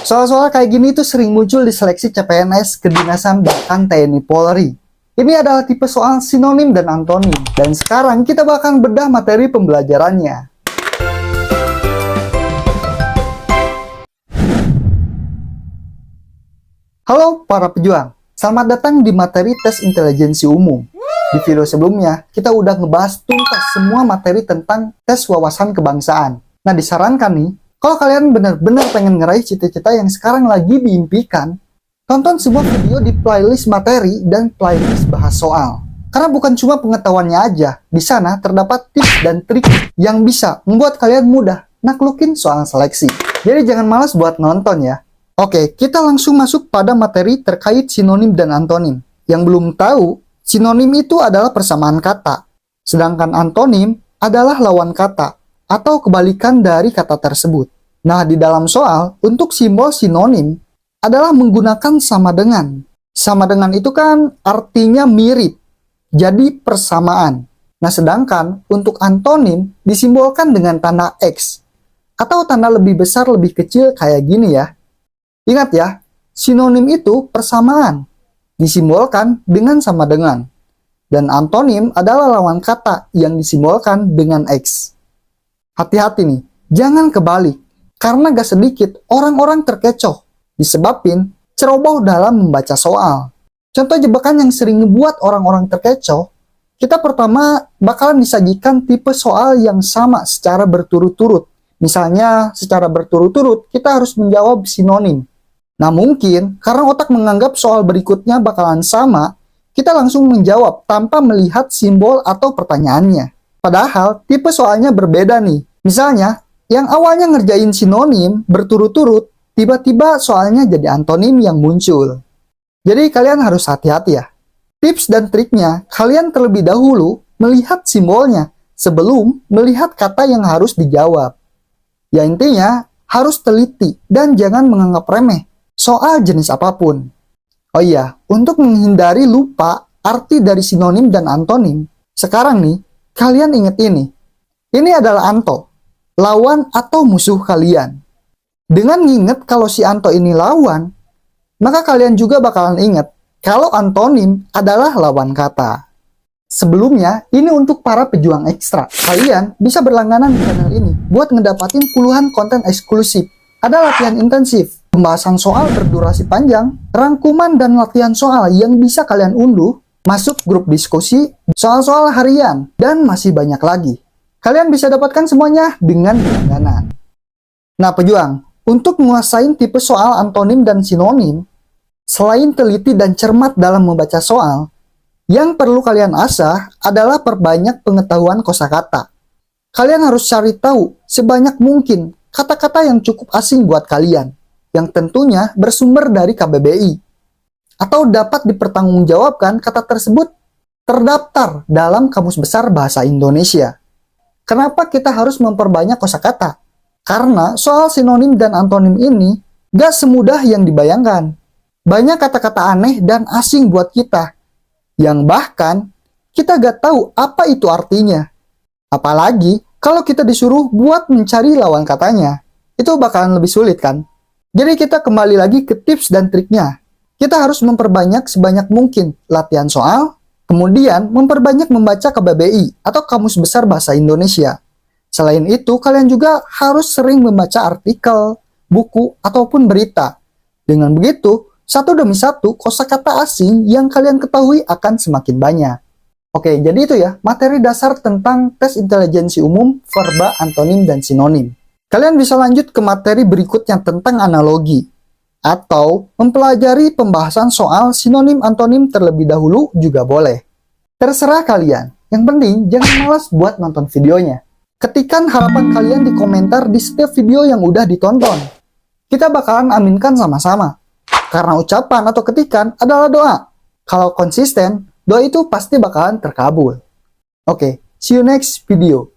Soal-soal kayak gini tuh sering muncul di seleksi CPNS, kedinasan, bahkan TNI Polri. Ini adalah tipe soal sinonim dan antonim. Dan sekarang kita bakal bedah materi pembelajarannya. Halo para pejuang, selamat datang di materi tes intelijensi umum. Di video sebelumnya, kita udah ngebahas tuntas semua materi tentang tes wawasan kebangsaan. Nah, disarankan nih, kalau kalian benar-benar pengen ngeraih cita-cita yang sekarang lagi diimpikan, tonton semua video di playlist materi dan playlist bahas soal. Karena bukan cuma pengetahuannya aja, di sana terdapat tips dan trik yang bisa membuat kalian mudah naklukin soal seleksi. Jadi jangan malas buat nonton ya. Oke, kita langsung masuk pada materi terkait sinonim dan antonim. Yang belum tahu, sinonim itu adalah persamaan kata, sedangkan antonim adalah lawan kata atau kebalikan dari kata tersebut. Nah, di dalam soal, untuk simbol sinonim adalah menggunakan sama dengan. Sama dengan itu kan artinya mirip, jadi persamaan. Nah, sedangkan untuk antonim disimbolkan dengan tanda X atau tanda lebih besar lebih kecil kayak gini ya. Ingat ya, sinonim itu persamaan, disimbolkan dengan sama dengan. Dan antonim adalah lawan kata yang disimbolkan dengan X. Hati-hati nih, jangan kebalik. Karena gak sedikit orang-orang terkecoh, disebabin ceroboh dalam membaca soal. Contoh jebakan yang sering ngebuat orang-orang terkecoh, kita pertama bakalan disajikan tipe soal yang sama secara berturut-turut. Misalnya, secara berturut-turut kita harus menjawab sinonim. Nah mungkin, karena otak menganggap soal berikutnya bakalan sama, kita langsung menjawab tanpa melihat simbol atau pertanyaannya. Padahal, tipe soalnya berbeda nih. Misalnya, yang awalnya ngerjain sinonim berturut-turut, tiba-tiba soalnya jadi antonim yang muncul. Jadi kalian harus hati-hati ya. Tips dan triknya, kalian terlebih dahulu melihat simbolnya sebelum melihat kata yang harus dijawab. Ya intinya, harus teliti dan jangan menganggap remeh soal jenis apapun. Oh iya, untuk menghindari lupa arti dari sinonim dan antonim, sekarang nih, kalian ingat ini. Ini adalah anto, lawan atau musuh kalian. Dengan nginget kalau si anto ini lawan, maka kalian juga bakalan ingat kalau antonim adalah lawan kata. Sebelumnya, ini untuk para pejuang ekstra. Kalian bisa berlangganan di channel ini buat ngedapatin puluhan konten eksklusif. Ada latihan intensif, pembahasan soal berdurasi panjang, rangkuman dan latihan soal yang bisa kalian unduh, masuk grup diskusi, soal-soal harian, dan masih banyak lagi. Kalian bisa dapatkan semuanya dengan langganan. Nah pejuang, untuk menguasain tipe soal antonim dan sinonim, selain teliti dan cermat dalam membaca soal, yang perlu kalian asah adalah perbanyak pengetahuan kosakata. Kalian harus cari tahu sebanyak mungkin kata-kata yang cukup asing buat kalian, yang tentunya bersumber dari KBBI, atau dapat dipertanggungjawabkan kata tersebut terdaftar dalam Kamus Besar Bahasa Indonesia. Kenapa kita harus memperbanyak kosakata? Karena soal sinonim dan antonim ini gak semudah yang dibayangkan. Banyak kata-kata aneh dan asing buat kita, yang bahkan kita gak tahu apa itu artinya. Apalagi kalau kita disuruh buat mencari lawan katanya, itu bakalan lebih sulit kan? Jadi kita kembali lagi ke tips dan triknya. Kita harus memperbanyak sebanyak mungkin latihan soal, kemudian memperbanyak membaca KBBI atau Kamus Besar Bahasa Indonesia. Selain itu, kalian juga harus sering membaca artikel, buku, ataupun berita. Dengan begitu, satu demi satu kosakata asing yang kalian ketahui akan semakin banyak. Oke, jadi itu ya, materi dasar tentang tes intelijensi umum, verba, antonim, dan sinonim. Kalian bisa lanjut ke materi berikutnya tentang analogi, atau mempelajari pembahasan soal sinonim antonim terlebih dahulu juga boleh. Terserah kalian, yang penting jangan malas buat nonton videonya. Ketikkan harapan kalian di komentar di setiap video yang udah ditonton. Kita bakalan aminkan sama-sama, karena ucapan atau ketikan adalah doa. Kalau konsisten, doa itu pasti bakalan terkabul. Oke, see you next video.